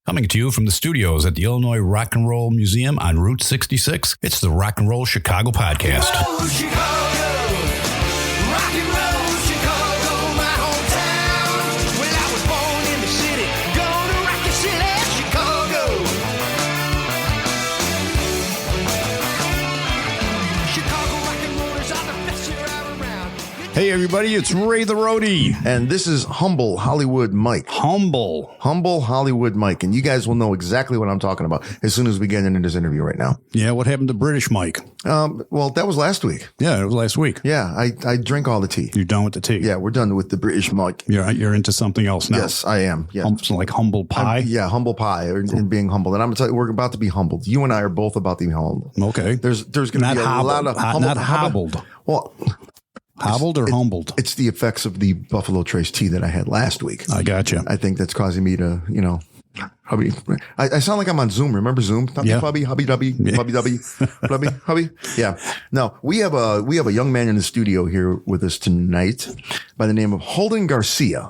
Coming to you from the studios at the Illinois Rock and Roll Museum on Route 66, it's the Rock and Roll Chicago podcast. Oh, Chicago, rock and roll Chicago, my hometown. Well, I was born in the city, gonna rock the city, Chicago. Chicago rock and rollers are the best here around. Hey, everybody, it's Ray the Roadie. And this is Humble Hollywood Mike. Humble Hollywood Mike. And you guys will know exactly what I'm talking about as soon as we get into this interview right now. Yeah, what happened to British Mike? Well, that was last week. Yeah, it was last week. Yeah, I drink all the tea. You're done with the tea? Yeah, we're done with the British Mike. You're into something else now? Yes, I am. Yeah. Like humble pie? Yeah, humble pie and being humbled. And I'm going to tell you, we're about to be humbled. You and I are both about to be humbled. Okay. There's going to be a lot of humbled. Not hobbled. Well, hobbled or humbled? It's the effects of the Buffalo Trace tea that I had last week. I gotcha. I think that's causing me to, hubby. I sound like I'm on Zoom. Remember Zoom? Yeah. Hubby. Yeah. No, we have a young man in the studio here with us tonight by the name of Holden Garcia.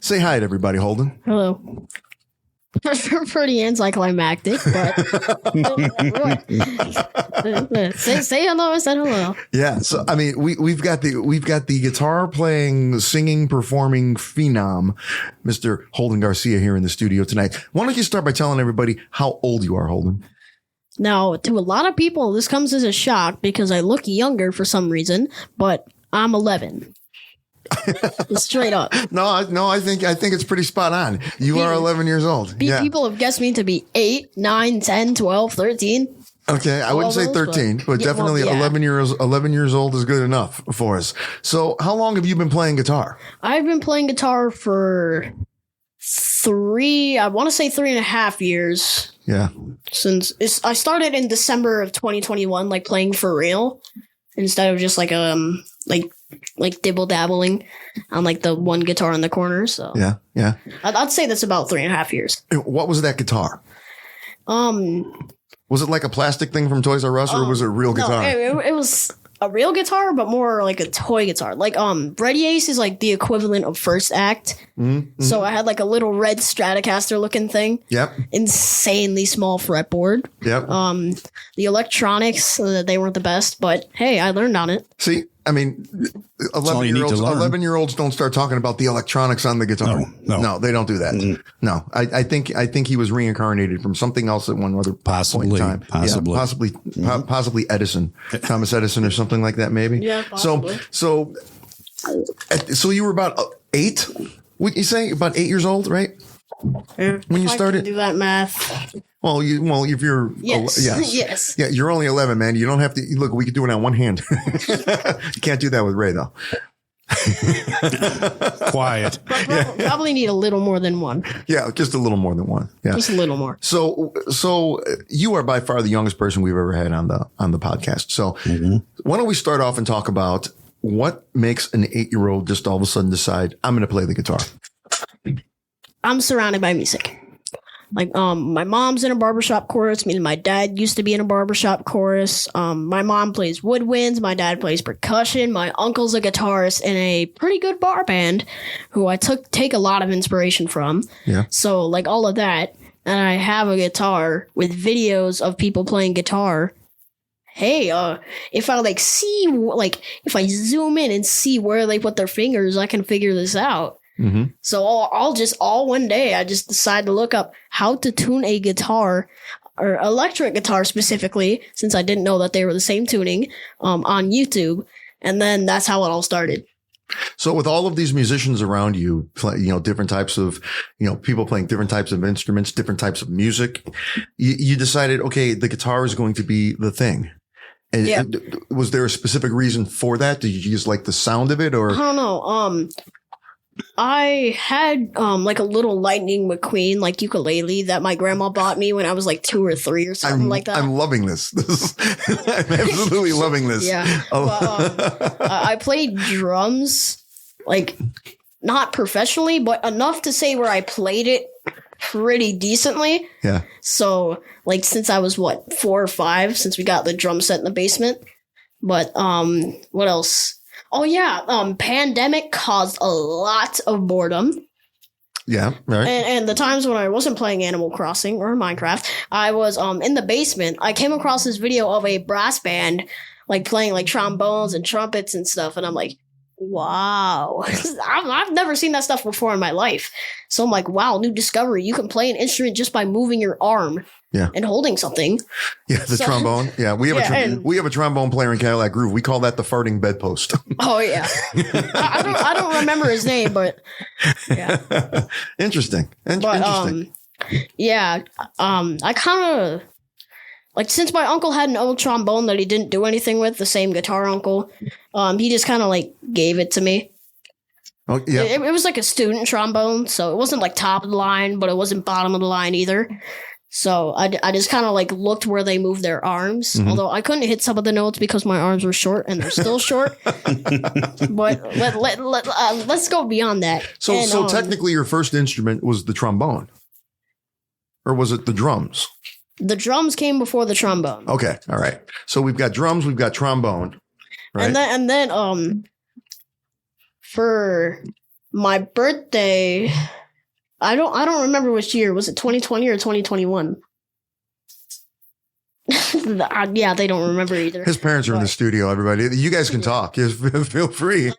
Say hi to everybody, Holden. Hello. Pretty anticlimactic, but say hello. I said hello. Yeah. So I mean, we've got the guitar playing, singing, performing phenom, Mr. Holden Garcia here in the studio tonight. Why don't you start by telling everybody how old you are, Holden? Now, to a lot of people, this comes as a shock because I look younger for some reason, but I'm 11. Straight up. No, I think it's pretty spot on. You are 11 years old. Yeah. People have guessed me to be 8, 9, 10, 12, 13. Okay, I wouldn't say 13, but definitely 11 years old is good enough for us. So, how long have you been playing guitar? I've been playing guitar for I want to say 3.5 years. Yeah. I started in December of 2021, like playing for real, instead of just like dibble dabbling on like the one guitar in the corner. So yeah. I'd say that's about 3.5 years. What was that guitar? Was it like a plastic thing from Toys R Us, or was it a real guitar? No, it was a real guitar, but more like a toy guitar. Like Ready Ace is like the equivalent of First Act. Mm-hmm. So I had like a little red Stratocaster looking thing. Yep. Insanely small fretboard. Yep. The electronics, they weren't the best, but hey, I learned on it. See, I mean, 11-year-olds don't start talking about the electronics on the guitar. No, they don't do that. Mm. No, I think he was reincarnated from something else at one other point in time. Possibly Edison, Thomas Edison, or something like that, maybe. Yeah, possibly. So you were about 8. Would you say about 8 years old, right? When you started, I can do that math. Well, if you're yes. Yeah, you're only 11, man. You don't have to look. We could do it on one hand. You can't do that with Ray, though. Quiet. Probably need a little more than one. Yeah, just a little more than one. Yeah, just a little more. So you are by far the youngest person we've ever had on the podcast. So why don't we start off and talk about what makes an 8-year-old just all of a sudden decide I'm going to play the guitar? I'm surrounded by music. Like, my mom's in a barbershop chorus, meaning my dad used to be in a barbershop chorus. My mom plays woodwinds. My dad plays percussion. My uncle's a guitarist in a pretty good bar band who I take a lot of inspiration from. Yeah. So, like, all of that. And I have a guitar with videos of people playing guitar. Hey, if I if I zoom in and see where they put their fingers, I can figure this out. Mm-hmm. So all one day, I just decided to look up how to tune a guitar, or electric guitar specifically, since I didn't know that they were the same tuning, on YouTube. And then that's how it all started. So with all of these musicians around you, different types of, people playing different types of instruments, different types of music, you decided, okay, the guitar is going to be the thing. And was there a specific reason for that? Did you just like the sound of it, or? I don't know. I had like a little Lightning McQueen like ukulele that my grandma bought me when I was like 2 or 3 or something like that. I'm loving this. I'm absolutely loving this. Yeah. I played drums, like not professionally, but enough to say where I played it pretty decently. Yeah. So like since I was 4 or 5, since we got the drum set in the basement. But what else? Oh yeah, pandemic caused a lot of boredom. Yeah, right. And the times when I wasn't playing Animal Crossing or Minecraft, I was in the basement. I came across this video of a brass band like playing like trombones and trumpets and stuff, and I'm like, wow. I've never seen that stuff before in my life. So I'm like, wow, new discovery. You can play an instrument just by moving your arm. Yeah. And holding something. Yeah, the trombone. Yeah, we have a trombone player in Cadillac Groove. We call that the farting bedpost. Oh yeah. I don't remember his name, but yeah. Interesting. Interesting. Yeah. I kind of like, since my uncle had an old trombone that he didn't do anything with, the same guitar uncle, he just kind of like gave it to me. Oh yeah. It was like a student trombone, so it wasn't like top of the line, but it wasn't bottom of the line either. So I just kind of like looked where they moved their arms, although I couldn't hit some of the notes because my arms were short and they're still short. But let's go beyond that. So technically your first instrument was the trombone, or was it the drums? The drums came before the trombone. Okay. All right. So we've got drums, we've got trombone. Right? And then for my birthday, I don't remember which year. Was it 2020 or 2021? Yeah, they don't remember either. His parents are in the studio, everybody. You guys can talk. Just feel free.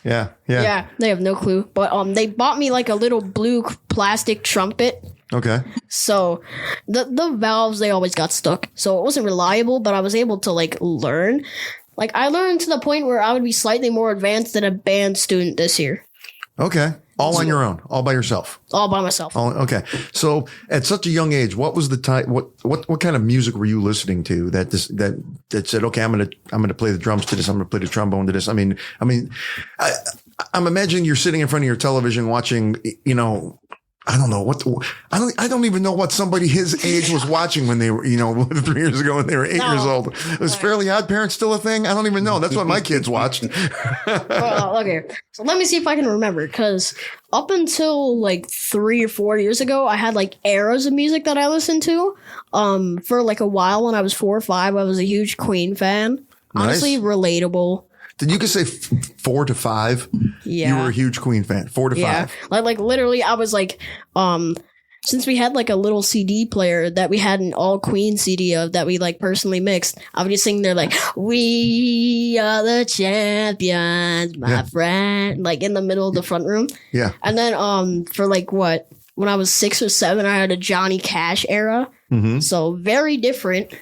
Yeah. Yeah, they have no clue. But they bought me like a little blue plastic trumpet. Okay. So the valves, they always got stuck. So it wasn't reliable, but I was able to like learn. Like I learned to the point where I would be slightly more advanced than a band student this year. Okay. All on your own, all by yourself. All by myself. Okay. So at such a young age, what was the type? What kind of music were you listening to that said, okay, I'm gonna play the drums to this. I'm gonna play the trombone to this. I mean, I'm imagining you're sitting in front of your television watching, I don't know I don't even know what somebody his age was watching when they were, 3 years ago when they were 8 years old. Was Fairly Odd Parents still a thing? I don't even know. That's what my kids watched. Well, okay. So let me see if I can remember, because up until like 3 or 4 years ago, I had like eras of music that I listened to. For like a while when I was 4 or 5, I was a huge Queen fan. Honestly, nice. Relatable. Did you could say 4 to 5? Yeah. You were a huge Queen fan. 4 to 5. Like literally, I was like, since we had like a little CD player that we had an all Queen CD of that we like personally mixed, I would just sing there like, "We are the champions, my friend," like in the middle of the front room. Yeah. And then for like when I was 6 or 7, I had a Johnny Cash era. Mm-hmm. So very different,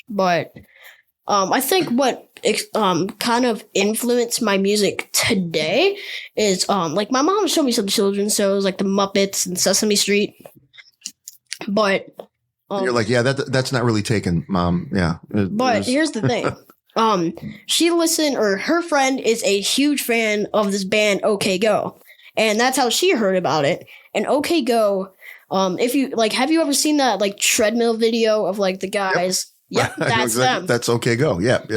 but I think what kind of influenced my music today is like my mom showed me some children's shows like the Muppets and Sesame Street, but you're like, yeah, that's not really taken, Mom. Yeah, but here's the thing. She listened, or her friend is a huge fan of this band OK Go, and that's how she heard about it. And OK Go, if you like, have you ever seen that like treadmill video of like the guys? Yep, that's them. That's OK Go. Yep.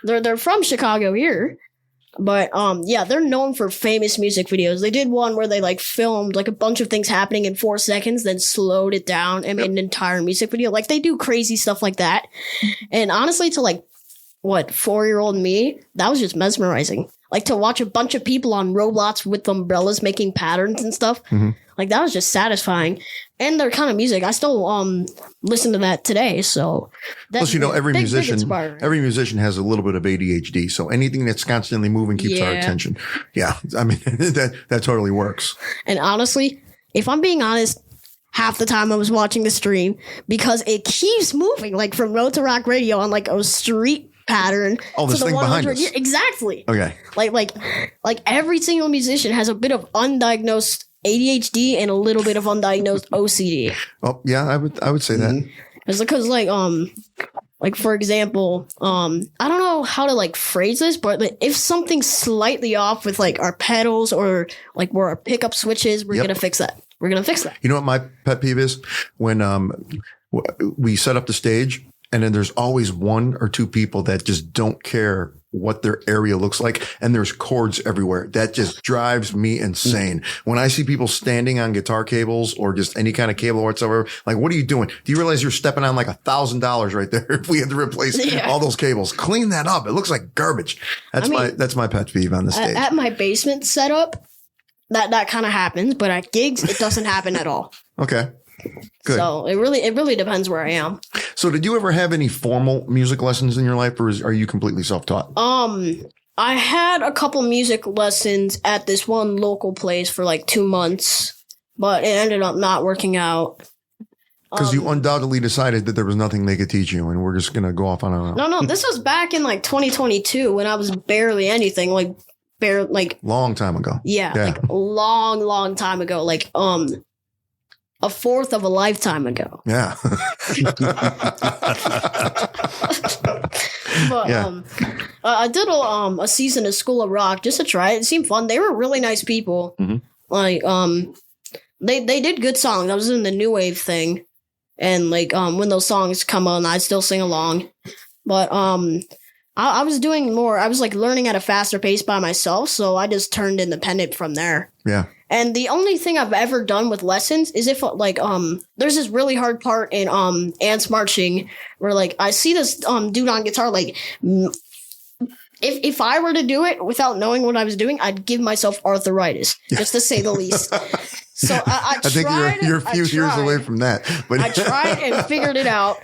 They're from Chicago here, but they're known for famous music videos. They did one where they like filmed like a bunch of things happening in 4 seconds, then slowed it down and made an entire music video. Like they do crazy stuff like that. And honestly, to like 4-year-old me, that was just mesmerizing. Like to watch a bunch of people on robots with umbrellas making patterns and stuff. Mm-hmm. Like that was just satisfying. And their kind of music, I still listen to that today. So plus, every musician has a little bit of ADHD. So anything that's constantly moving keeps our attention. Yeah, I mean that totally works. And honestly, if I'm being honest, half the time I was watching the stream because it keeps moving, like from Road to Rock Radio on like a street pattern. Oh, this thing behind us. Exactly. Okay. Like every single musician has a bit of undiagnosed ADHD and a little bit of undiagnosed OCD. Oh yeah, I would say that. It's because like for example, I don't know how to like phrase this, but if something's slightly off with like our pedals or like where our pickup switch is, we're gonna fix that. We're gonna fix that. You know what my pet peeve is? When we set up the stage, and then there's always 1 or 2 people that just don't care what their area looks like. And there's cords everywhere. That just drives me insane. When I see people standing on guitar cables or just any kind of cable whatsoever, like, what are you doing? Do you realize you're stepping on like $1,000 right there if we had to replace all those cables? Clean that up. It looks like garbage. That's my pet peeve on the stage. At my basement setup, that kind of happens, but at gigs it doesn't happen at all. Okay. Good. So it really depends where I am. So did you ever have any formal music lessons in your life, or are you completely self-taught? I had a couple music lessons at this one local place for like 2 months, but it ended up not working out. Because you undoubtedly decided that there was nothing they could teach you, and we're just going to go off on a... No, this was back in like 2022 when I was barely anything, long time ago. Yeah. Like a long time ago, like a fourth of a lifetime ago. Yeah. But I did a season of School of Rock just to try it. It seemed fun. They were really nice people. Mm-hmm. Like they did good songs. I was in the new wave thing, and like when those songs come on, I still sing along. But I was doing more. I was like learning at a faster pace by myself, so I just turned independent from there. Yeah. And the only thing I've ever done with lessons is if like there's this really hard part in ants marching where like I see this dude on guitar like if I were to do it without knowing what I was doing, I'd give myself arthritis, just to say the least. So I think you're a few years away from that. But I tried and figured it out.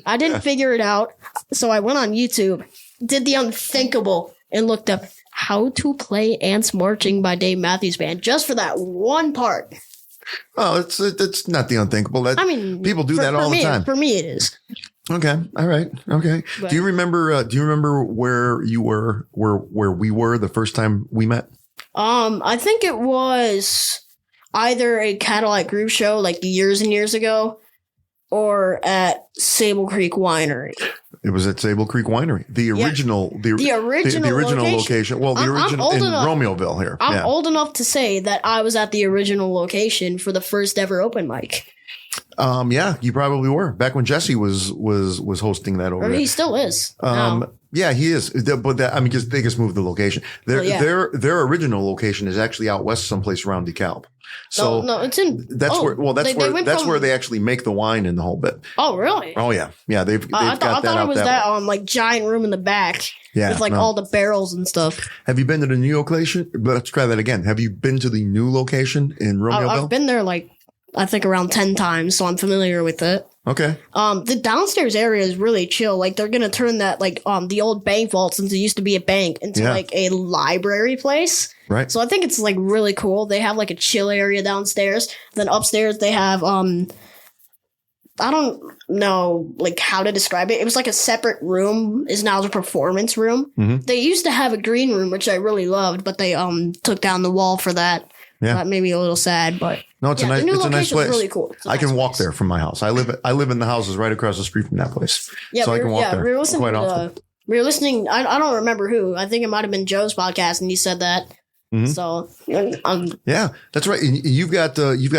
I didn't figure it out, so I went on YouTube, did the unthinkable, and looked up how to play Ants Marching by Dave Matthews Band just for that one part. Oh, it's not the unthinkable. I mean, people do that all the time. For me, it is. Okay. All right. Okay. But, do you remember where you were, where we were the first time we met? I think it was either a Cadillac Groove show like years and years ago, or at Sable Creek Winery. It was at Sable Creek Winery, the original location. Well, the original in Romeoville here. I'm old enough to say that I was at the original location for the first ever open mic. Yeah, you probably were back when Jesse was hosting that over there. He still is. Yeah, he is. But because they just moved the location. Their original location is actually out west, someplace around DeKalb. So no, it's in. That's where they actually make the wine in the whole bit. Oh, really? Oh, yeah, yeah. They've got that out. I thought it was that like giant room in the back. Yeah, with all the barrels and stuff. Have you been to the new location? Let's try that again. Have you been to the new location in Romeoville? I've been there I think around 10 times, so I'm familiar with it. Okay. The downstairs area is really chill. Like they're gonna turn that the old bank vault, since it used to be a bank, into like a library place. Right. So I think it's like really cool. They have like a chill area downstairs. Then upstairs they have I don't know like how to describe it. It was like a separate room is now the performance room. Mm-hmm. They used to have a green room, which I really loved, but they took down the wall for that. Yeah. That made me a little sad, but no, it's a nice place. Really cool. I can walk there from my house. I live in the houses right across the street from that place. Yeah, so I can walk there quite often. We were listening. I don't remember who. I think it might have been Joe's podcast, and he said that. Mm-hmm. So yeah, that's right. You've got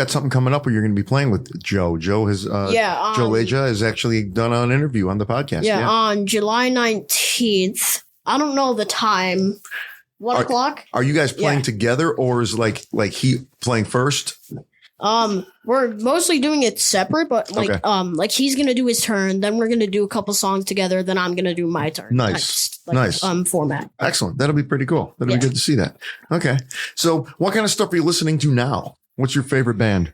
something coming up where you're going to be playing with Joe. Joe Leja has actually done an interview on the podcast. Yeah, on July 19th. I don't know the time. 1 o'clock. Are you guys playing together, or is like he playing first? We're mostly doing it separate, but like he's gonna do his turn, then we're gonna do a couple songs together, then I'm gonna do my turn. Nice. Format. Excellent. That'll be pretty cool. That'll be good to see that. Okay. So, what kind of stuff are you listening to now? What's your favorite band?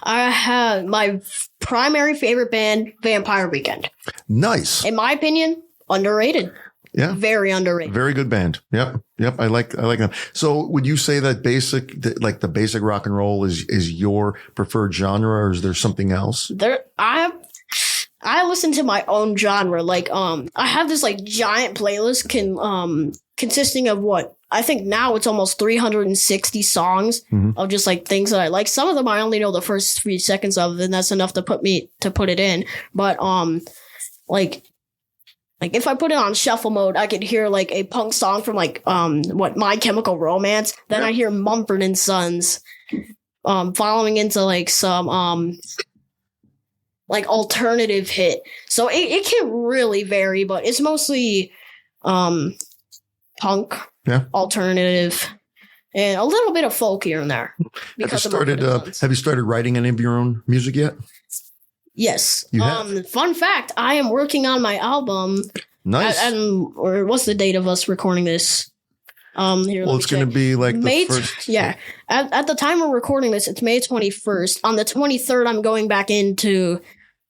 I have my primary favorite band, Vampire Weekend. Nice. In my opinion, underrated. Yeah. Very underrated. Very good band. Yep. I like them. So would you say that the basic rock and roll is your preferred genre, or is there something else? I listen to my own genre. Like, I have this like giant playlist consisting of what I think now it's almost 360 songs of just like things that I like. Some of them I only know the first 3 seconds of, and that's enough to put it in. But, like if I put it on shuffle mode, I could hear like a punk song from like My Chemical Romance. Then I hear Mumford and Sons, following into like some like alternative hit. So it can really vary, but it's mostly punk, alternative, and a little bit of folk here and there. Have you started writing any of your own music yet? Yes. Fun fact, I am working on my album. Nice. Or what's the date of us recording this? Here, Well, it's going to be like May the first. Yeah. At the time we're recording this, it's May 21st. On the 23rd, I'm going back in to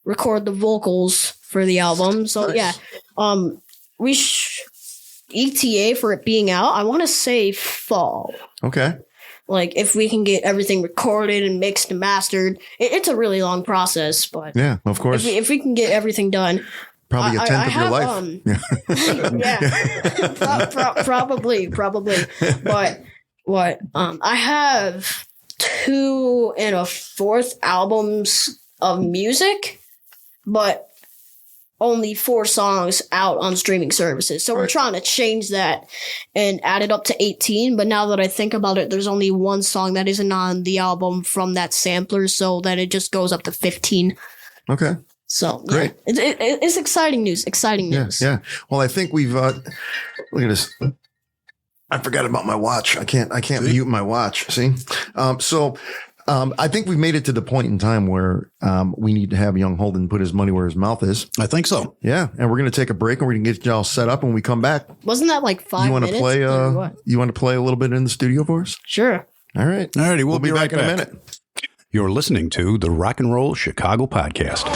record the vocals for the album. So Nice. yeah, ETA for it being out, I want to say fall. Okay. Like if we can get everything recorded and mixed and mastered, it's a really long process, but Yeah, of course. if we can get everything done, Probably a tenth of your life. Probably. But I have 2 1/4 albums of music, but only 4 songs out on streaming services. So we're trying to change that and add it up to 18. But now that I think about it, there's only 1 song that isn't on the album from that sampler, so that it just goes up to 15. Okay. So Great. yeah, it's exciting news. Exciting news. Yeah. Well, I think we've look at this. I forgot about my watch. I can't mute my watch. See? I think we've made it to the point in time where we need to have young Holden put his money where his mouth is. I think so. Yeah. And we're going to take a break and we're going to get y'all set up when we come back. Wasn't that like 5 minutes? You want to play a little bit in the studio for us? Sure. All right. All righty. We'll be right back in a minute. You're listening to the Rock and Roll Chicago Podcast.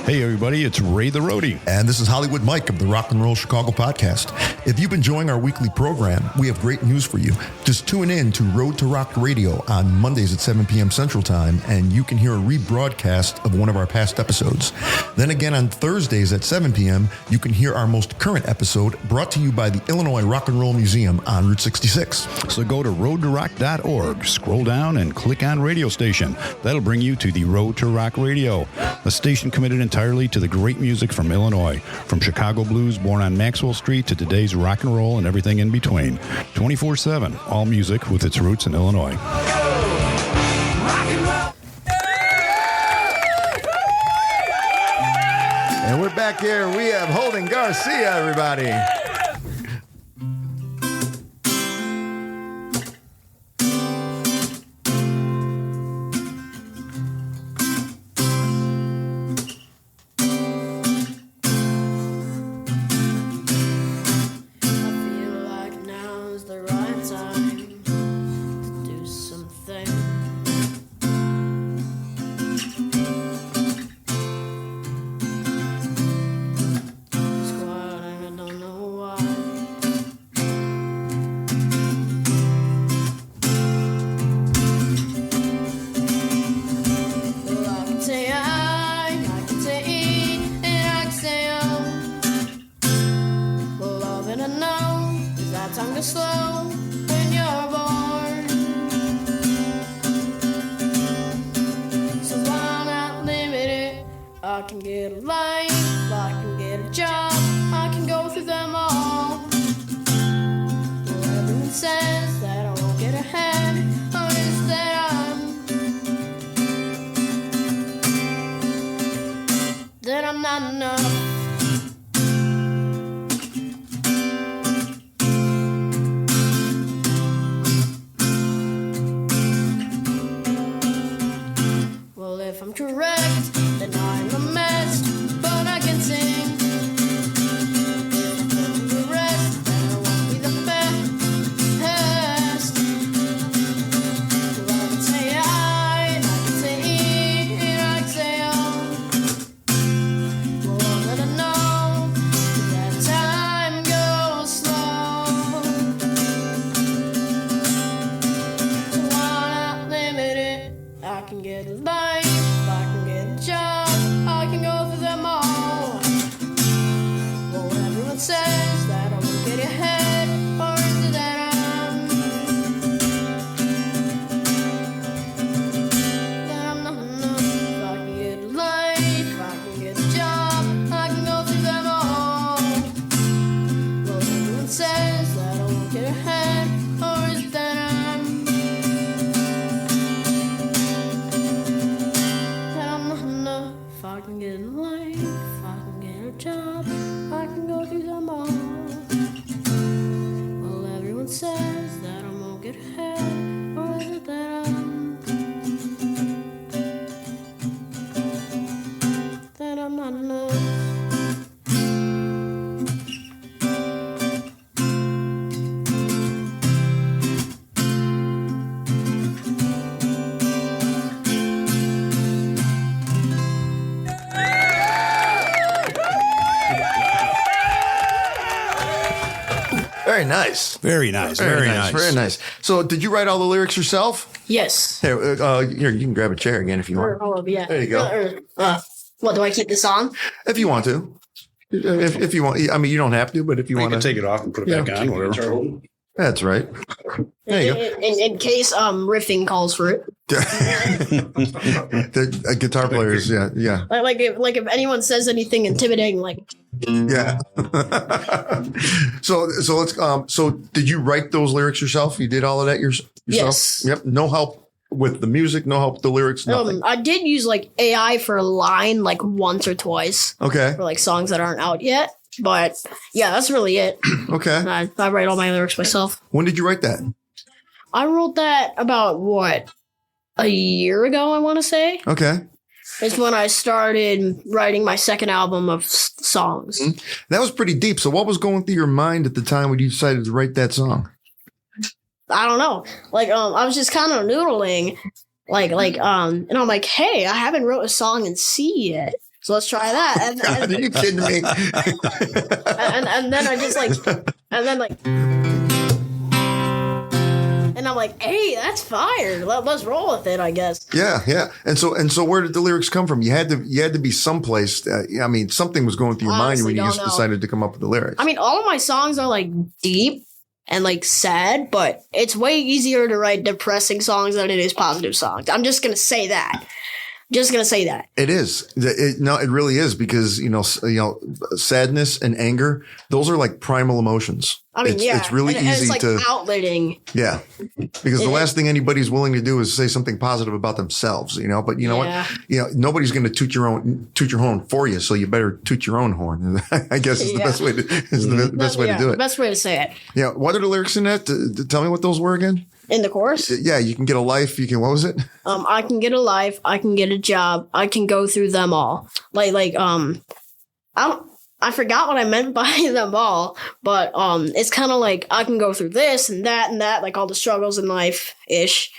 Hey, everybody, it's Ray the Roadie. And this is Hollywood Mike of the Rock and Roll Chicago Podcast. If you've been enjoying our weekly program, we have great news for you. Just tune in to Road to Rock Radio on Mondays at 7 p.m. Central Time, and you can hear a rebroadcast of one of our past episodes. Then again on Thursdays at 7 p.m., you can hear our most current episode brought to you by the Illinois Rock and Roll Museum on Route 66. So go to roadtorock.org, scroll down, and click on Radio Station. That'll bring you to the Road to Rock Radio, a station committed entirely to the great music from Illinois, from Chicago blues born on Maxwell Street to today's rock and roll and everything in between. 24/7, all music with its roots in Illinois. And we're back here. We have Holden Garcia, everybody. Very nice. Very nice. Very nice. Very nice. So, did you write all the lyrics yourself? Yes. Here, you can grab a chair again if you want. Yeah. There you go. What, do I keep this on? If you want to. If you want. I mean, you don't have to, but if you want to. take it off and put it back on, whatever. That's right. There you go. In case riffing calls for it. The guitar players, yeah. Like if anyone says anything intimidating, like. Yeah. So let's. So did you write those lyrics yourself? You did all of that yourself? Yes. Yep. No help with the music. No help with the lyrics. Nothing. I did use like AI for a line like once or twice. Okay. For like songs that aren't out yet. But yeah, that's really it. Okay. I write all my lyrics myself. When did you write that? I wrote that about a year ago, I want to say. Okay. It's when I started writing my second album of songs. Mm-hmm. That was pretty deep. So what was going through your mind at the time when you decided to write that song? I don't know. Like, I was just kind of noodling. And I'm like, hey, I haven't wrote a song in C yet. So let's try that. And Are you kidding me? and then I just and I'm like, hey, that's fire. Let's roll with it, I guess. Yeah. And so where did the lyrics come from? You had to be someplace. I mean, something was going through your mind when you just decided to come up with the lyrics. I mean, all of my songs are like deep and like sad, but it's way easier to write depressing songs than it is positive songs. I'm just gonna say that. It is. It really is because sadness and anger, those are like primal emotions. I mean, it's really easy it's like to outletting. Yeah, because the last thing anybody's willing to do is say something positive about themselves. But you know what? Nobody's going to toot your horn for you, so you better toot your own horn. I guess is the best way to do it. The best way to say it. Yeah. What are the lyrics in that? Tell me what those were again. In the chorus? Yeah, you can get a life. You can, what was it? I can get a life. I can get a job. I can go through them all. I forgot what I meant by them all, but it's kind of like I can go through this and that, like all the struggles in life ish.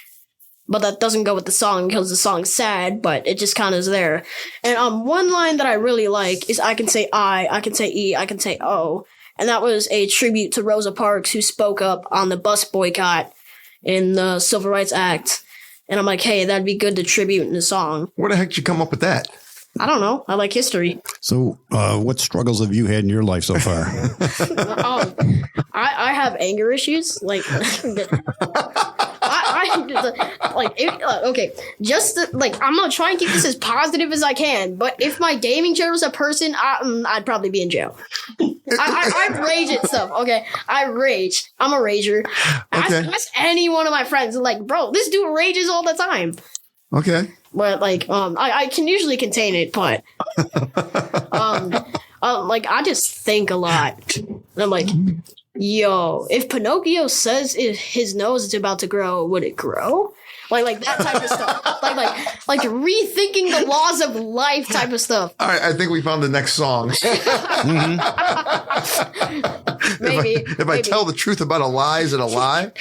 But that doesn't go with the song because the song's sad, but it just kind of is there. And one line that I really like is I can say I can say E, I can say O. And that was a tribute to Rosa Parks, who spoke up on the bus boycott in the Civil Rights Act. And I'm like, hey, that'd be good to tribute in the song. Where the heck did you come up with that? I don't know. I like history. So what struggles have you had in your life so far? I have anger issues. Okay. I'm going to try and keep this as positive as I can. But if my gaming chair was a person, I'd probably be in jail. I rage at stuff. Okay. I rage. I'm a rager. Okay. Ask any one of my friends. Like, bro, this dude rages all the time. Okay. But I can usually contain it, but I just think a lot. And I'm like, yo, if Pinocchio says his nose is about to grow, would it grow? Like that type of stuff. Like rethinking the laws of life type of stuff. All right, I think we found the next song. Maybe. If I tell the truth about a lie, is it a lie?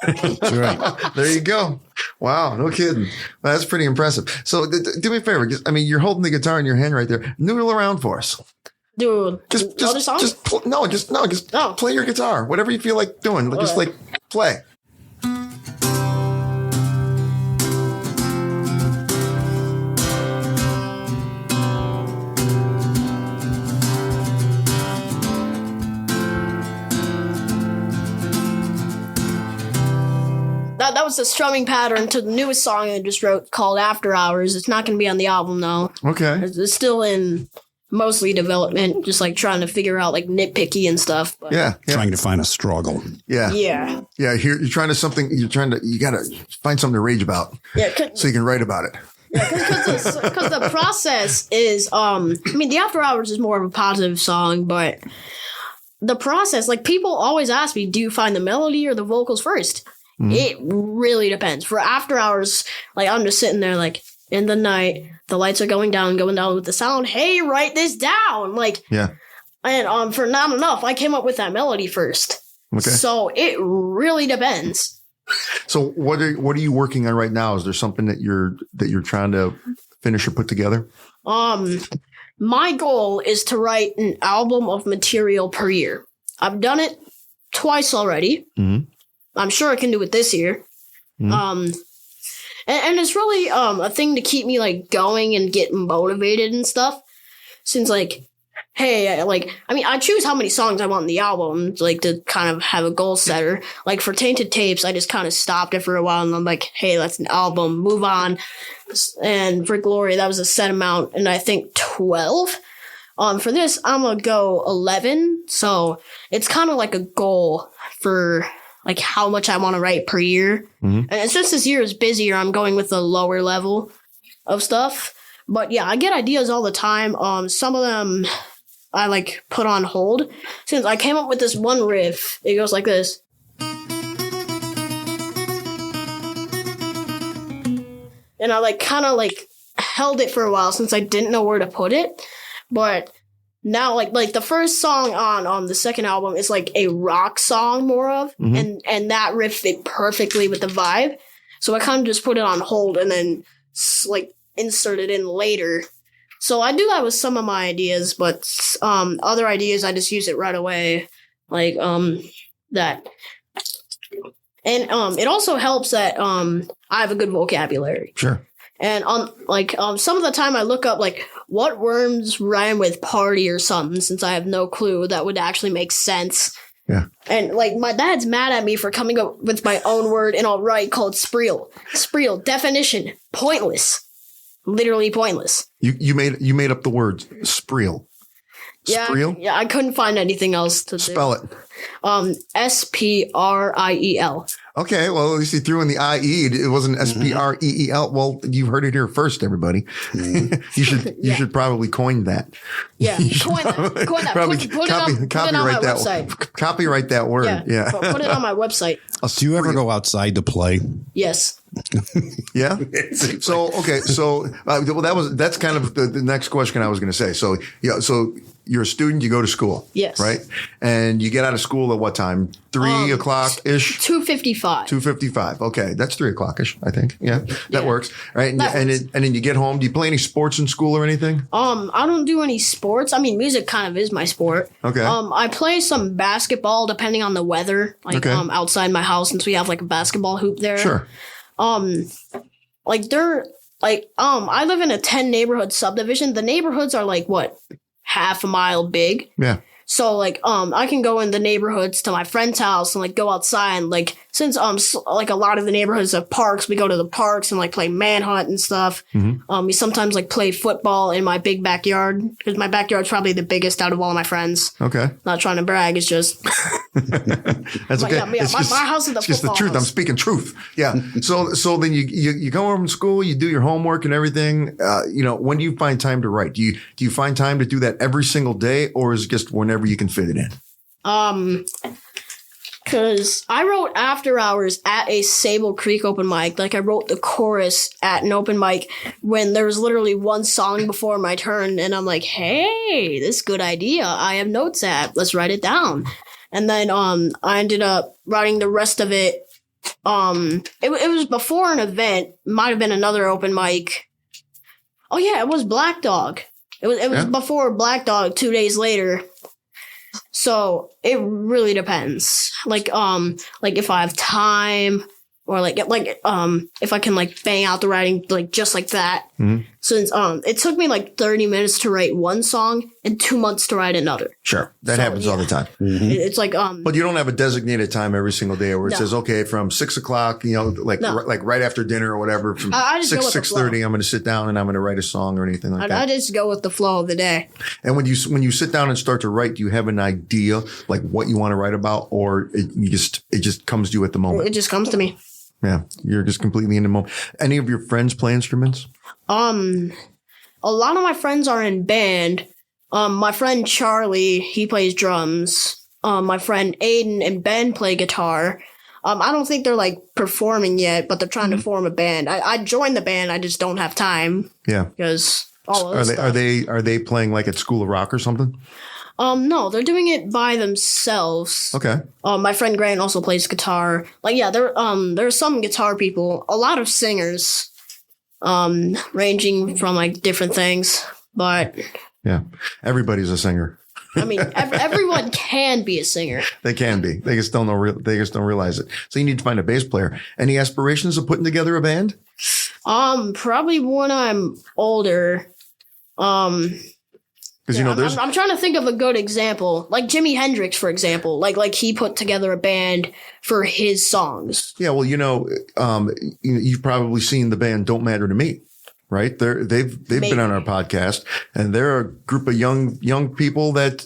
That's right. There you go. Wow, no kidding. That's pretty impressive. So do me a favor. You're holding the guitar in your hand right there. Noodle around for us. Dude, another song? Just play your guitar. Whatever you feel like doing. Just play. That was the strumming pattern to the newest song I just wrote called After Hours. It's not going to be on the album, though. Okay. It's still in mostly development, just trying to figure out nitpicky and stuff. But. Yeah. Trying to find a struggle. Yeah. Yeah. Yeah. You're trying to you got to find something to rage about. Yeah. So you can write about it. Yeah, because the process is, the After Hours is more of a positive song, but the process, people always ask me, do you find the melody or the vocals first? Mm-hmm. It really depends. For After Hours, I'm just sitting there in the night, the lights are going down with the sound. Hey, write this down. Yeah. And for Not Enough, I came up with that melody first. Okay. So it really depends. So what are you working on right now? Is there something that you're trying to finish or put together? My goal is to write an album of material per year. I've done it twice already. Mm-hmm. I'm sure I can do it this year. Mm-hmm. And it's really a thing to keep me like going and get motivated and stuff. Since like, hey, I choose how many songs I want in the album, like to kind of have a goal setter. Like for Tainted Tapes, I just kind of stopped it for a while and I'm like, hey, that's an album, move on. And for Glory, that was a set amount, and I think 12. For this, I'm gonna go 11. So it's kind of like a goal for like how much I want to write per year. Mm-hmm. And since this year is busier, I'm going with a lower level of stuff. But yeah, I get ideas all the time. Some of them I like put on hold since I came up with this one riff. It goes like this. And I like kind of like held it for a while since I didn't know where to put it. But now like the first song on the second album is like a rock song more of, mm-hmm. and that riff fit perfectly with the vibe. So I kind of just put it on hold and then like insert it in later. So I do that with some of my ideas, but other ideas I just use it right away. Like that. And it also helps that I have a good vocabulary. Sure. And some of the time I look up like what words rhyme with party or something, since I have no clue that would actually make sense. Yeah. And like my dad's mad at me for coming up with my own word and I'll write called spreel. Spreel, definition, pointless. Literally pointless. You made up the word spreel. Yeah, Spreel? Yeah, I couldn't find anything else to spell it. Spriel. Okay, well, at least he threw in the IE. It wasn't Spreel. Well, you've heard it here first, everybody. Mm-hmm. you should probably coin that. Yeah, coin that. Probably put it on my website. Copyright that word. Yeah. Put it on my website. Do you ever go outside to play? Yes. Yeah. So okay. So that's kind of the next question I was going to say. So yeah. So you're a student. You go to school. Yes. Right. And you get out of school at what time? 3 o'clock ish. 2:55. 2:55. Okay, that's 3 o'clock ish. I think. Yeah, that works. Right. And then you get home. Do you play any sports in school or anything? I don't do any sports. I mean, music kind of is my sport. Okay. I play some basketball depending on the weather. Like outside my house, since we have like a basketball hoop there. Sure. I live in a 10 neighborhood subdivision. The neighborhoods are like what, half a mile big. Yeah. So like I can go in the neighborhoods to my friend's house and like go outside and like since like a lot of the neighborhoods have parks, we go to the parks and like play manhunt and stuff. Mm-hmm. We sometimes like play football in my big backyard because my backyard's probably the biggest out of all of my friends. Okay. Not trying to brag, it's just that's okay. Yeah, my house is the it's just the truth. House. I'm speaking truth. Yeah. So then you go home from school, you do your homework and everything. When do you find time to write? Do you find time to do that every single day, or is it just whenever you can fit it in? Because I wrote After Hours at a Sable Creek open mic. Like, I wrote the chorus at an open mic when there was literally one song before my turn, and I'm like, hey, this is a good idea. I have notes at. Let's write it down. And then I ended up writing the rest of it. It was before an event. Might have been another open mic. Oh, yeah, it was Black Dog. It was before Black Dog 2 days later. So it really depends. Like if I have time or if I can like bang out the writing like just like that. Mm-hmm. Since it took me like 30 minutes to write one song and 2 months to write another. Sure. That happens all the time. Mm-hmm. It's like but you don't have a designated time every single day where it says, okay, from 6 o'clock, like right after dinner or whatever, from 6:30, I'm going to sit down and I'm going to write a song or anything like that. I just go with the flow of the day. And when you sit down and start to write, do you have an idea like what you want to write about, or it just comes to you at the moment? It just comes to me. Yeah, you're just completely in the moment. Any of your friends play instruments? A lot of my friends are in band. My friend Charlie, he plays drums. My friend Aiden and Ben play guitar. I don't think they're like performing yet, but they're trying to form a band. I joined the band. I just don't have time. Yeah, because all of are they playing like at School of Rock or something? No, they're doing it by themselves. Okay. My friend Grant also plays guitar. Like, yeah, there's some guitar people, a lot of singers, ranging from like different things, but yeah, everybody's a singer. I mean, everyone can be a singer. They can be. They just don't know. They just don't realize it. So you need to find a bass player. Any aspirations of putting together a band? Probably when I'm older. Because you know, there's. I'm trying to think of a good example, like Jimi Hendrix, for example. Like he put together a band for his songs. Yeah, well, you know, you've probably seen the band "Don't Matter to Me," right? They've been on our podcast, and they're a group of young people that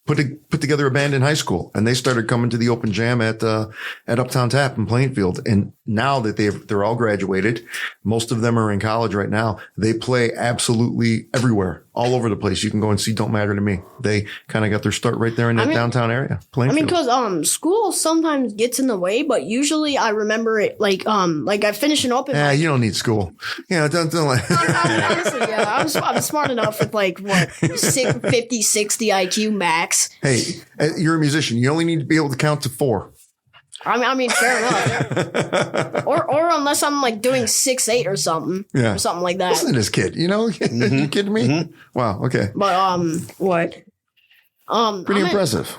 put together a band in high school, and they started coming to the open jam at Uptown Tap in Plainfield. And now that they're all graduated, most of them are in college right now. They play absolutely everywhere, all over the place. You can go and see "Don't Matter to Me." They kind of got their start right there in that downtown area, Plainfield. Because school sometimes gets in the way, but usually I remember it like I finish an open. Yeah, you don't need school. Yeah, don't like. Honestly, yeah, I'm smart enough with like what 50, 60 IQ max. Hey, you're a musician. You only need to be able to count to 4. I mean, fair enough. or unless I'm like doing 6'8" or something, or something like that. Listen to this kid. You know, you kidding me? Mm-hmm. Wow. Okay. But what? Pretty impressive.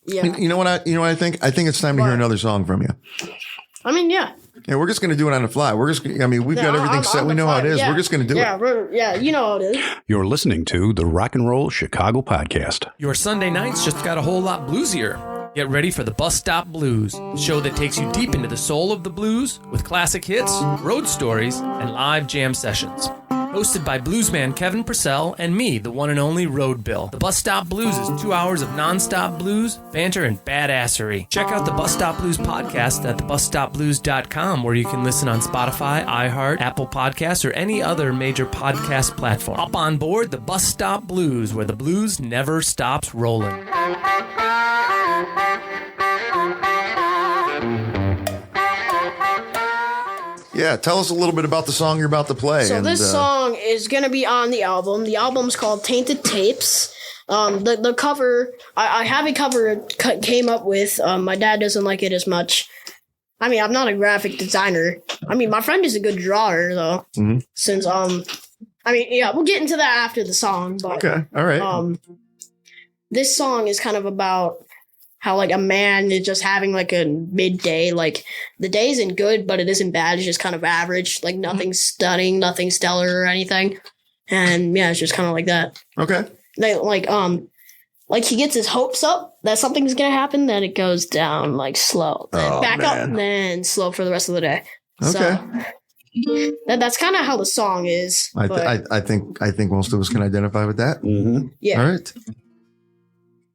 Yeah. You know what I think? I think it's time to hear another song from you. I mean, yeah. Yeah, we're just going to do it on the fly. We've got everything set. We know how it is. We're just going to do it. Yeah, you know how it is. You're listening to the Rock and Roll Chicago Podcast. Your Sunday nights just got a whole lot bluesier. Get ready for the Bus Stop Blues, a show that takes you deep into the soul of the blues with classic hits, road stories, and live jam sessions. Hosted by bluesman Kevin Purcell and me, the one and only Road Bill. The Bus Stop Blues is 2 hours of nonstop blues, banter, and badassery. Check out the Bus Stop Blues podcast at thebusstopblues.com, where you can listen on Spotify, iHeart, Apple Podcasts, or any other major podcast platform. Hop on board the Bus Stop Blues, where the blues never stops rolling. Yeah, tell us a little bit about the song you're about to play. So this song is going to be on the album. The album's called Tainted Tapes. The cover, I have a cover came up with. My dad doesn't like it as much. I mean, I'm not a graphic designer. I mean, my friend is a good drawer, though. Mm-hmm. Since, I mean, yeah, we'll get into that after the song. But, okay, all right. This song is kind of about how, like, a man is just having, like, a midday. Like, the day isn't good, but it isn't bad. It's just kind of average. Like, nothing stunning, nothing stellar or anything. And, yeah, it's just kind of like that. Okay. Like, he gets his hopes up that something's going to happen, then it goes down, like, slow. Then back up, and then slow for the rest of the day. Okay. So, that's kind of how the song is. I think most of us can identify with that. Mm-hmm. Yeah. All right.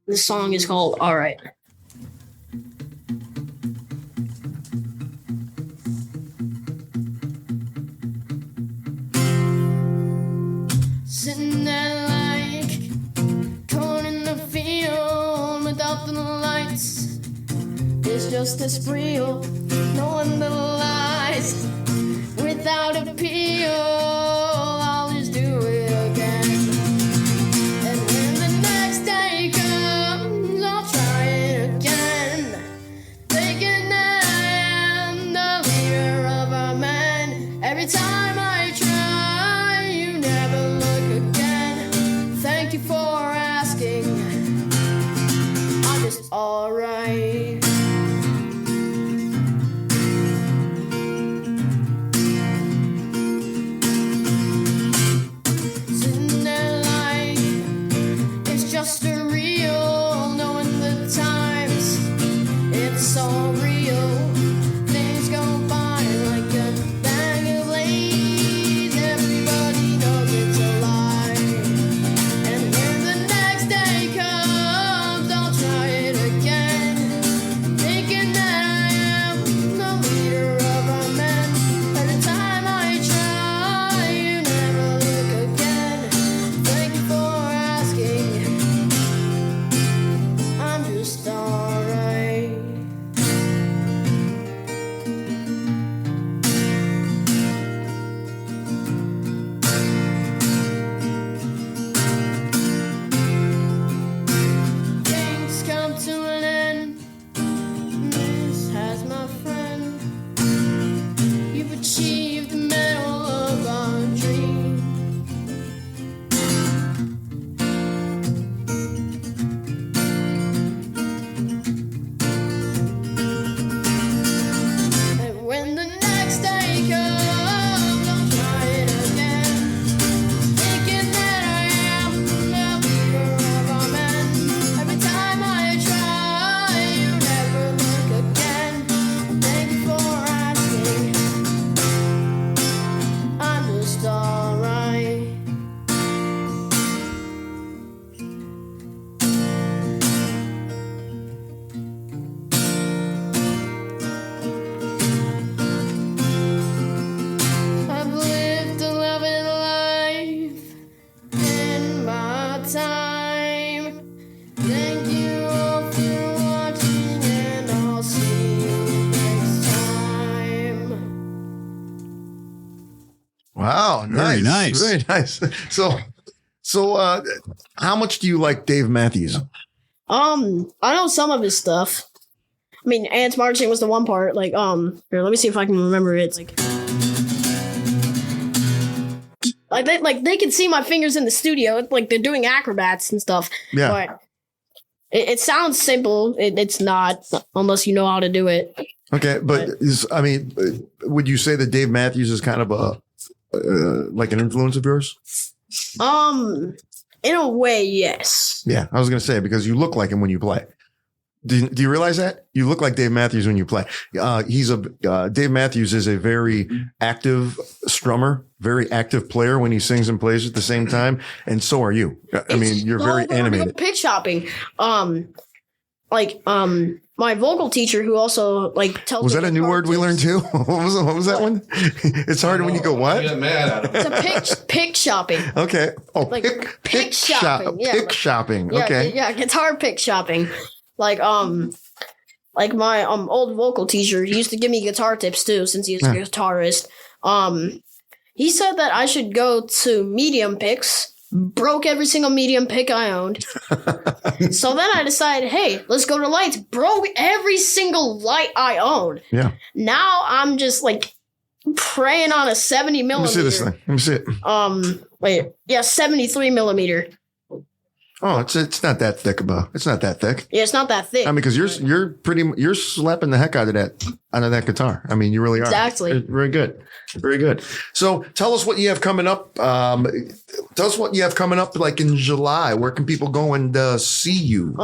The song is called All Right. Sitting there like corn in the field without the lights. It's just as real, knowing the lies without appeal. I'll just do it again. And when the next day comes, I'll try it again. Thinking that I am the leader of our men. Every time I try, you never look again. Thank you for asking. I'm just alright. Wow, Very nice. Very nice. So, how much do you like Dave Matthews? I know some of his stuff. I mean, ants marching was the one part. Like, here, let me see if I can remember it. They can see my fingers in the studio. It's like they're doing acrobats and stuff. Yeah. But it sounds simple. It's not, unless you know how to do it. Okay, but would you say that Dave Matthews is kind of a like an influence of yours? In a way, yes. Yeah, I was going to say, because you look like him when you play. Do you realize that? You look like Dave Matthews when you play. Dave Matthews is a very active strummer, very active player when he sings and plays at the same time. And so are you. I mean, you're very animated. Pitch hopping. My vocal teacher, who also tells. Was that a new word we learned too? What was that one? It's hard when you go what? Get mad at him. It's a pick shopping. Okay. Oh, pick shopping. Yeah, pick shopping. Okay. Yeah, guitar pick shopping. Like my old vocal teacher, he used to give me guitar tips too, since he was a guitarist. He said that I should go to medium picks. Broke every single medium pick I owned. So then I decided, hey, let's go to lights. Broke every single light I owned. Yeah. Now I'm just praying on a 70 millimeter. Let me see this thing. Let me see it. 73 millimeter. Oh, it's not that thick, it's not that thick. Yeah, it's not that thick. I mean, because you're slapping the heck out of that guitar. I mean, you really are. Exactly. Very good. Very good. So tell us what you have coming up. Tell us what you have coming up in July. Where can people go and see you?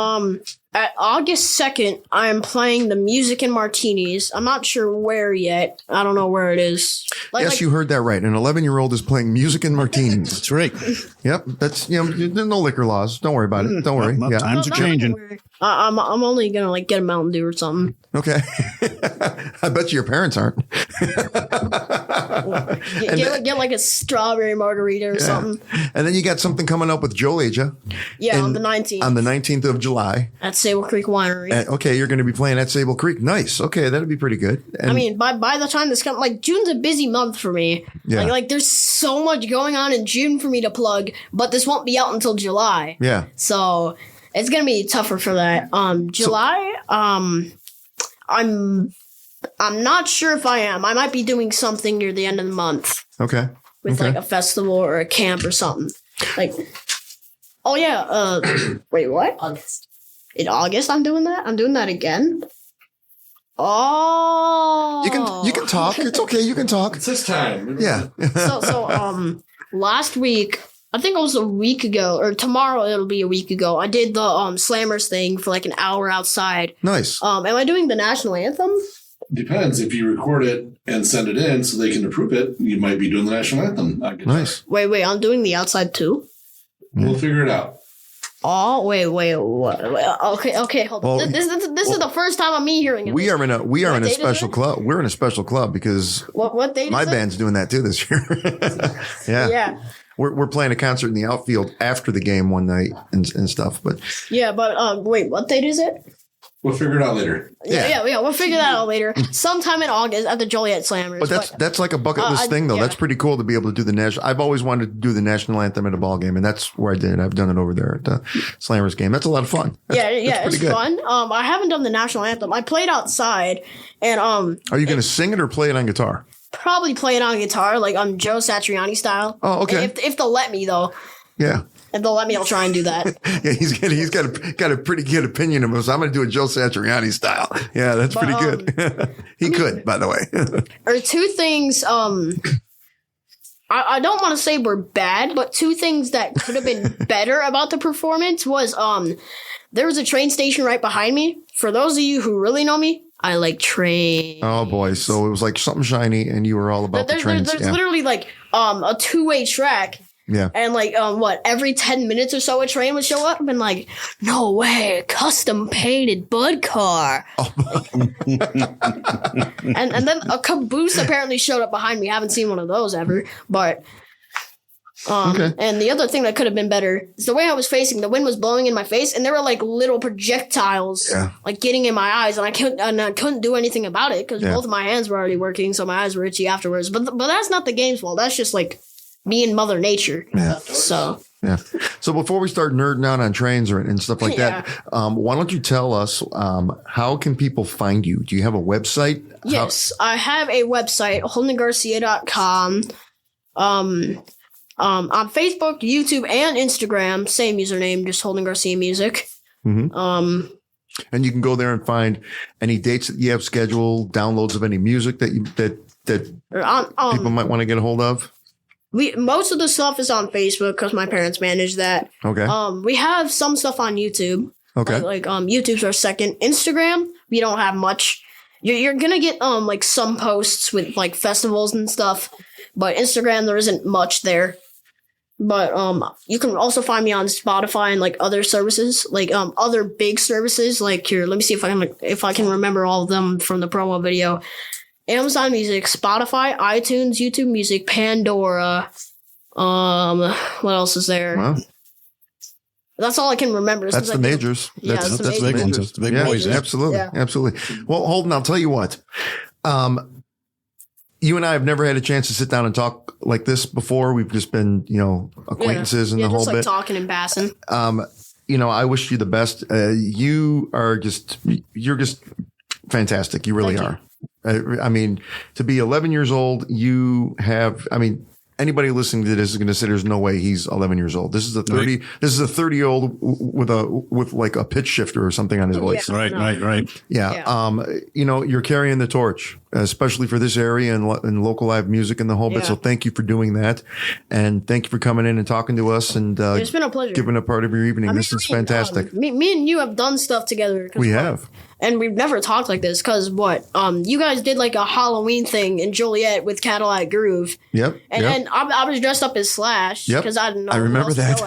At August 2nd, I am playing the Music and Martinis. I'm not sure where yet. I don't know where it is. Yes, you heard that right. An 11-year-old is playing Music and Martinis. That's right. Yep. That's, there's no liquor laws. Don't worry about it. Don't worry. Well, times are changing. I'm only going to get a Mountain Dew or something. Okay. I bet your parents aren't. Get a strawberry margarita or something. And then you got something coming up with Joe Aja. Yeah, on the 19th. On the 19th of July. At Sable Creek Winery. Okay, you're going to be playing at Sable Creek. Nice. Okay, that'll be pretty good. And by the time this comes, June's a busy month for me. Yeah. There's so much going on in June for me to plug, but this won't be out until July. Yeah. So it's going to be tougher for that. July, I'm not sure if I am. I might be doing something near the end of the month. Okay. With a festival or a camp or something. Wait, what? August. In August I'm doing that? I'm doing that again? Oh. You can talk. It's okay. You can talk. It's this time. Yeah. So last week, I think it was a week ago, or tomorrow it'll be a week ago, I did the Slammers thing for an hour outside. Nice. Am I doing the national anthem? Depends. If you record it and send it in so they can approve it, you might be doing the national anthem. Nice. Wait, I'm doing the outside too? We'll figure it out. Oh, wait, what? Okay, hold on. This is the first time I'm hearing it. We are in a special club. We're in a special club because what date my is band's doing that too this year. Yeah. Yeah. We're playing a concert in the outfield after the game one night and stuff. But wait, what date is it? We'll figure it out later. Yeah, we'll figure that out later. Sometime in August at the Joliet Slammers. But that's like a bucket list thing, though. Yeah. That's pretty cool to be able to do the national. I've always wanted to do the national anthem at a ball game, and that's where I did. I've done it over there at the Slammers game. That's a lot of fun. It's fun. I haven't done the national anthem. I played outside, and Are you going to sing it or play it on guitar? Probably play it on guitar, Joe Satriani style. Oh, okay. If they'll let me, though. Yeah. If they'll let me, I'll try and do that. Yeah, he's got a pretty good opinion of him. So I'm going to do a Joe Satriani style. Yeah, that's pretty good. He could, by the way. Or two things. I don't want to say were bad, but two things that could have been better about the performance was there was a train station right behind me. For those of you who really know me, I like trains. Oh boy! So it was like something shiny, and you were all about the trains. There's literally a two-way track. Yeah. And every 10 minutes or so a train would show up and no way, custom painted Bud car. Oh. and then a caboose apparently showed up behind me. I haven't seen one of those ever, but okay. And the other thing that could have been better is the way I was facing. The wind was blowing in my face, and there were little projectiles getting in my eyes, and I couldn't do anything about it because both of my hands were already working, so my eyes were itchy afterwards. But that's not the game's fault. That's just me and Mother Nature. Yeah. So. Yeah. So before we start nerding out on trains and stuff like that, why don't you tell us how can people find you? Do you have a website? Yes, I have a website, holdengarcia.com. On Facebook, YouTube, and Instagram, same username, just Holden Garcia Music. Mm-hmm. And you can go there and find any dates that you have scheduled, downloads of any music that people might want to get a hold of. Most of the stuff is on Facebook because my parents manage that. Okay. We have some stuff on YouTube. Okay. Like YouTube's our second. Instagram, we don't have much. You're gonna get like some posts with like festivals and stuff, but Instagram there isn't much there. But you can also find me on Spotify and like other services, like other big services. Like here, let me see if I can remember all of them from the promo video. Amazon Music, Spotify, iTunes, YouTube Music, Pandora. What else is there? Wow. That's all I can remember. That's the majors. That's the big ones. That's the big boys. Absolutely. Yeah. Absolutely. Well, Holden, I'll tell you what. You and I have never had a chance to sit down and talk like this before. We've just been, acquaintances and the whole bit. Talking and passing. I wish you the best. You're just fantastic. You really are. I mean, to be 11 years old, anybody listening to this is going to say there's no way he's 11 years old. This is a 30. Right. This is a 30-year-old with like a pitch shifter or something on his voice. Yeah, right. Yeah. You're carrying the torch, especially for this area and local live music and the whole bit. So thank you for doing that, and thank you for coming in and talking to us and it's been a pleasure giving a part of your evening. This is fantastic. Me and you have done stuff together. We have. And we've never talked like this because you guys did like a Halloween thing in Joliet with Cadillac Groove. Yep. And I was dressed up as Slash because I didn't know. I remember that.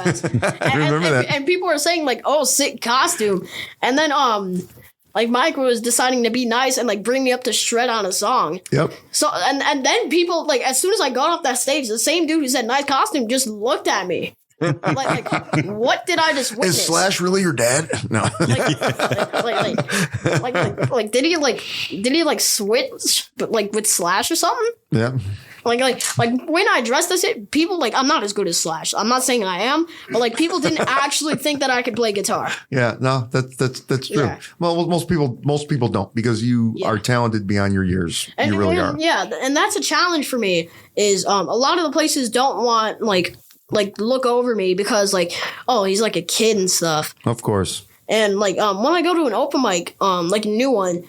I remember that. And people were saying like, "Oh, sick costume." And then like Mike was deciding to be nice and like bring me up to shred on a song. Yep. So and then people like as soon as I got off that stage, the same dude who said nice costume just looked at me. like what did I just witness? Is Slash really your dad? No. like did he switch like with Slash or something? Yeah. Like when I dressed as it, people like I'm not as good as Slash. I'm not saying I am, but like people didn't actually think that I could play guitar. Yeah, no, that's true. Yeah. Well, most people don't because you are talented beyond your years. You really are. Yeah, and that's a challenge for me. Is a lot of the places don't want like look over me because like, oh, he's like a kid and stuff. Of course. And like when I go to an open mic, like a new one,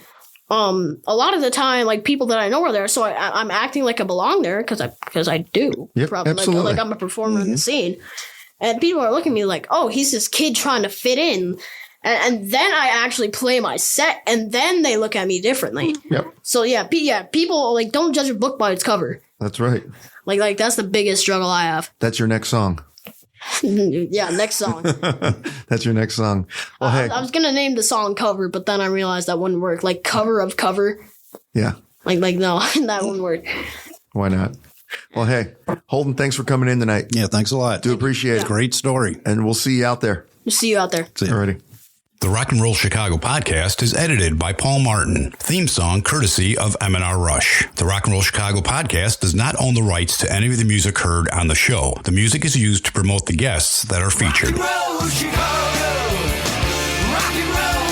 a lot of the time like people that I know are there, so I'm acting like I belong there because I do. Yep, probably absolutely. like I'm a performer in the scene, and people are looking at me like, oh, he's this kid trying to fit in. And then I actually play my set, and then they look at me differently. Yep. So people like don't judge a book by its cover. That's right. Like that's the biggest struggle I have. That's your next song. Yeah, next song. That's your next song. Well, hey, I was gonna name the song Cover, but then I realized that wouldn't work. Like cover of cover. Yeah. Like no, that wouldn't work. Why not? Well, hey, Holden, thanks for coming in tonight. Yeah, thanks a lot. Do appreciate it. Great story. And we'll see you out there. We'll see you out there. See you. Alrighty. The Rock and Roll Chicago podcast is edited by Paul Martin. Theme song courtesy of M&R Rush. The Rock and Roll Chicago podcast does not own the rights to any of the music heard on the show. The music is used to promote the guests that are featured. Rock and roll, Chicago. Rock and roll.